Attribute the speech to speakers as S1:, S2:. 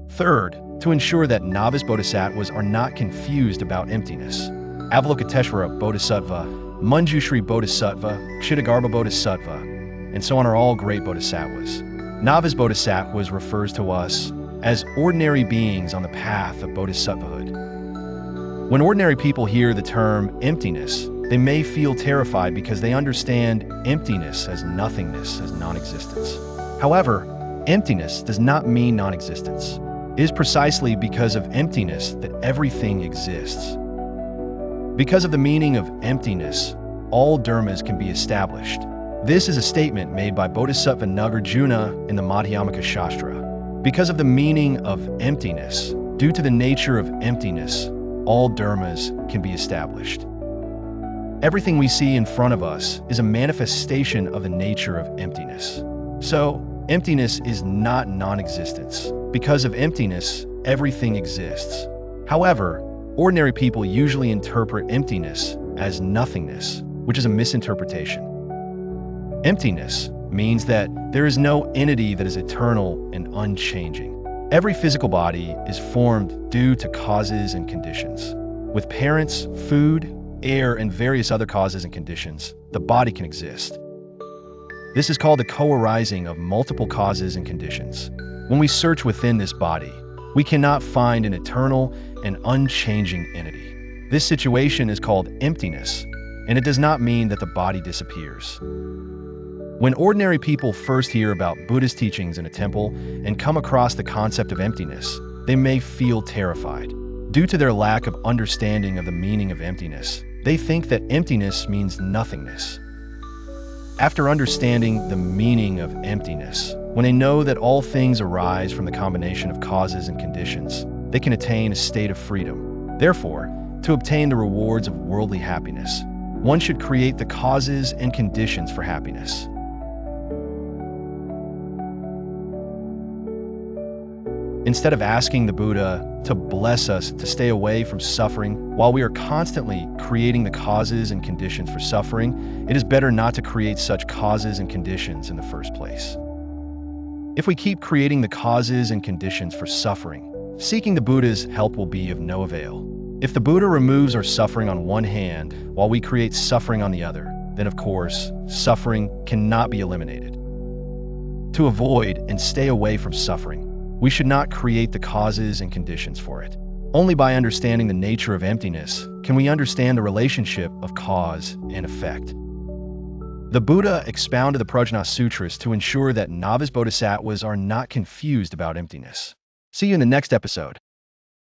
S1: Third, to ensure that novice bodhisattvas are not confused about emptiness. Avalokiteshvara Bodhisattva, Manjushri Bodhisattva, Kshitigarbha Bodhisattva, and so on are all great bodhisattvas. Novice bodhisattvas refers to us as ordinary beings on the path of bodhisattvahood. When ordinary people hear the term emptiness, they may feel terrified because they understand emptiness as nothingness, as non-existence. However, emptiness does not mean non-existence. It is precisely because of emptiness that everything exists. Because of the meaning of emptiness, all dharmas can be established. This is a statement made by Bodhisattva Nagarjuna in the Madhyamaka Shastra. Because of the meaning of emptiness, due to the nature of emptiness, all dharmas can be established. Everything we see in front of us is a manifestation of the nature of emptiness. So, emptiness is not non-existence. Because of emptiness, everything exists. However, ordinary people usually interpret emptiness as nothingness, which is a misinterpretation. Emptiness means that there is no entity that is eternal and unchanging. Every physical body is formed due to causes and conditions. With parents, food, air, and various other causes and conditions, the body can exist. This is called the co-arising of multiple causes and conditions. When we search within this body, we cannot find an eternal and unchanging entity. This situation is called emptiness, and it does not mean that the body disappears. When ordinary people first hear about Buddhist teachings in a temple and come across the concept of emptiness, they may feel terrified. Due to their lack of understanding of the meaning of emptiness, they think that emptiness means nothingness. After understanding the meaning of emptiness, when they know that all things arise from the combination of causes and conditions, they can attain a state of freedom. Therefore, to obtain the rewards of worldly happiness, one should create the causes and conditions for happiness. Instead of asking the Buddha to bless us to stay away from suffering while we are constantly creating the causes and conditions for suffering, it is better not to create such causes and conditions in the first place. If we keep creating the causes and conditions for suffering, seeking the Buddha's help will be of no avail. If the Buddha removes our suffering on one hand while we create suffering on the other, then of course, suffering cannot be eliminated. To avoid and stay away from suffering, we should not create the causes and conditions for it. Only by understanding the nature of emptiness can we understand the relationship of cause and effect. The Buddha expounded the Prajna Sutras to ensure that novice bodhisattvas are not confused about emptiness. See you in the next episode.